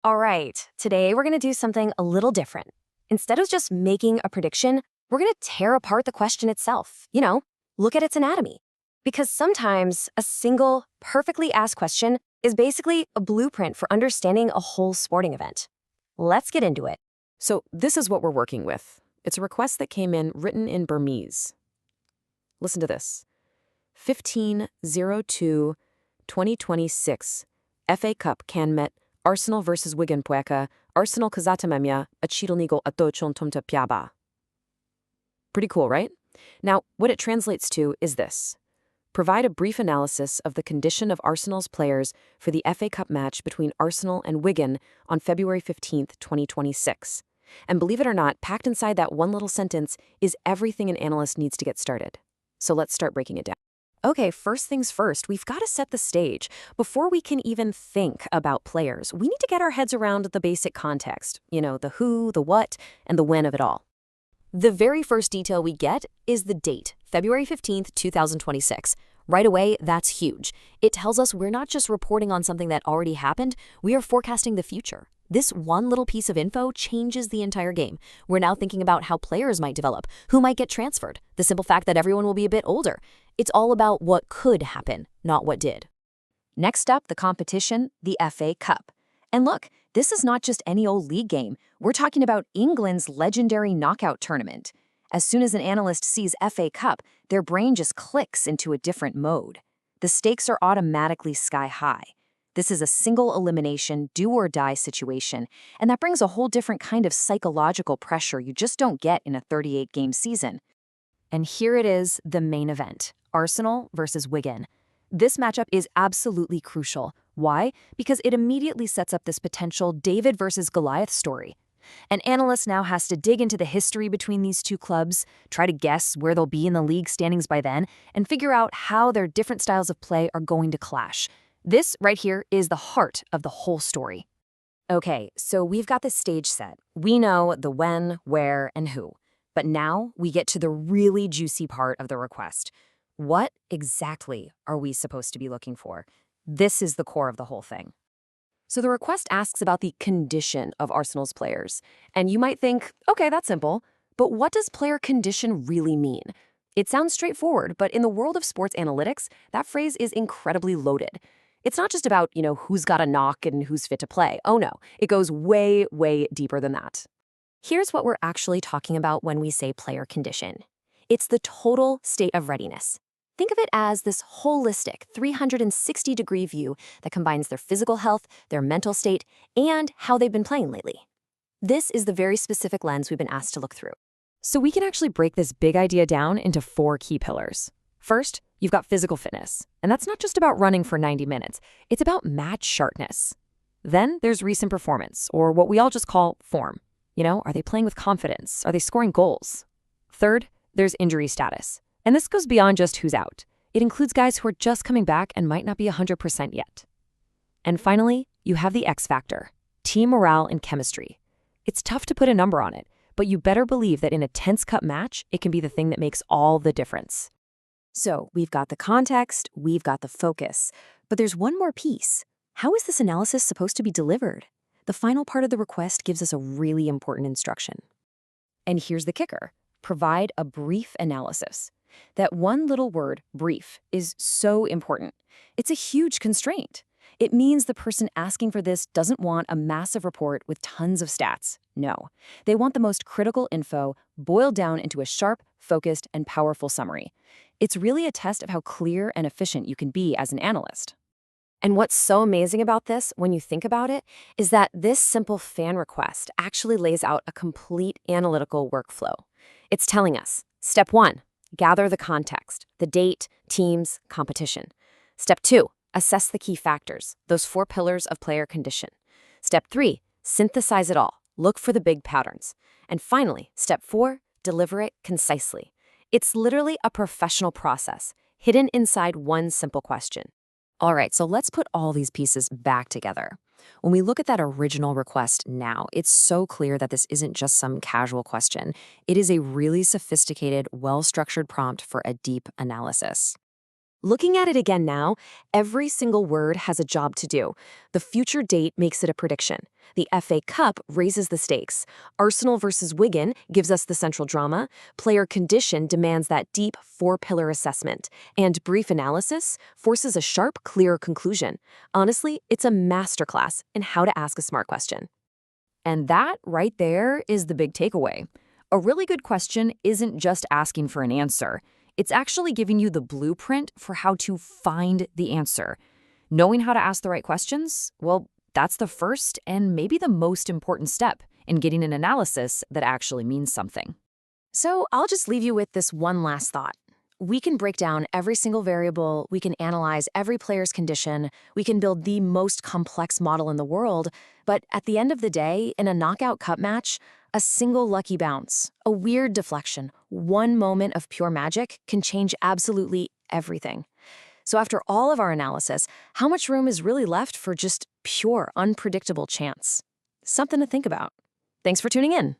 All right, today we're going to do something a little different. Instead of just making a prediction, we're going to tear apart the question itself. Look at its anatomy. Because sometimes a single, perfectly asked question is basically a blueprint for understanding a whole sporting event. Let's get into it. So this is what we're working with. It's a request that came in written in Burmese. Listen to this. 15/02/2026 FA Cup can met Arsenal vs Wigan Pueka Arsenal kazatamemya achidalnigal atochon tumta pyaba. Pretty cool, right? Now, what it translates to is this. Provide a brief analysis of the condition of Arsenal's players for the FA Cup match between Arsenal and Wigan on February 15th, 2026. And believe it or not, packed inside that one little sentence is everything an analyst needs to get started. So let's start breaking it down. Okay, first things first, we've got to set the stage. Before we can even think about players, we need to get our heads around the basic context. The who, the what, and the when of it all. The very first detail we get is the date, February 15th, 2026. Right away, that's huge. It tells us we're not just reporting on something that already happened, we are forecasting the future. This one little piece of info changes the entire game. We're now thinking about how players might develop, who might get transferred, the simple fact that everyone will be a bit older. It's all about what could happen, not what did. Next up, the competition, the FA Cup. And look, this is not just any old league game. We're talking about England's legendary knockout tournament. As soon as an analyst sees FA Cup, their brain just clicks into a different mode. The stakes are automatically sky high. This is a single elimination, do-or-die situation, and that brings a whole different kind of psychological pressure you just don't get in a 38-game season. And here it is, the main event, Arsenal versus Wigan. This matchup is absolutely crucial. Why? Because it immediately sets up this potential David versus Goliath story. An analyst now has to dig into the history between these two clubs, try to guess where they'll be in the league standings by then, and figure out how their different styles of play are going to clash. This right here is the heart of the whole story. Okay, so we've got the stage set. We know the when, where, and who. But now we get to the really juicy part of the request. What exactly are we supposed to be looking for? This is the core of the whole thing. So the request asks about the condition of Arsenal's players. And you might think, okay, that's simple. But what does player condition really mean? It sounds straightforward, but in the world of sports analytics, that phrase is incredibly loaded. It's not just about, who's got a knock and who's fit to play. Oh no, it goes way, way deeper than that. Here's what we're actually talking about when we say player condition. It's the total state of readiness. Think of it as this holistic 360-degree view that combines their physical health, their mental state, and how they've been playing lately. This is the very specific lens we've been asked to look through. So we can actually break this big idea down into 4 key pillars. First, you've got physical fitness, and that's not just about running for 90 minutes. It's about match sharpness. Then there's recent performance, or what we all just call form. Are they playing with confidence? Are they scoring goals? Third, there's injury status. And this goes beyond just who's out. It includes guys who are just coming back and might not be 100% yet. And finally, you have the X factor, team morale and chemistry. It's tough to put a number on it, but you better believe that in a tense cup match, it can be the thing that makes all the difference. So we've got the context, we've got the focus, but there's one more piece. How is this analysis supposed to be delivered? The final part of the request gives us a really important instruction. And here's the kicker. Provide a brief analysis. That one little word, brief, is so important. It's a huge constraint. It means the person asking for this doesn't want a massive report with tons of stats. No. They want the most critical info boiled down into a sharp, focused, and powerful summary. It's really a test of how clear and efficient you can be as an analyst. And what's so amazing about this, when you think about it, is that this simple fan request actually lays out a complete analytical workflow. It's telling us, step 1, gather the context, the date, teams, competition. Step 2, assess the key factors, those 4 pillars of player condition. Step 3, synthesize it all, look for the big patterns. And finally, step 4, deliver it concisely. It's literally a professional process, hidden inside one simple question. All right, so let's put all these pieces back together. When we look at that original request now, it's so clear that this isn't just some casual question. It is a really sophisticated, well-structured prompt for a deep analysis. Looking at it again now, every single word has a job to do. The future date makes it a prediction. The FA Cup raises the stakes. Arsenal versus Wigan gives us the central drama. Player condition demands that deep four-pillar assessment. And brief analysis forces a sharp, clear conclusion. Honestly, it's a masterclass in how to ask a smart question. And that right there is the big takeaway. A really good question isn't just asking for an answer. It's actually giving you the blueprint for how to find the answer. Knowing how to ask the right questions, well, that's the first and maybe the most important step in getting an analysis that actually means something. So I'll just leave you with this one last thought. We can break down every single variable, we can analyze every player's condition, we can build the most complex model in the world, but at the end of the day, in a knockout cup match, a single lucky bounce, a weird deflection, one moment of pure magic can change absolutely everything. So after all of our analysis, how much room is really left for just pure, unpredictable chance? Something to think about. Thanks for tuning in.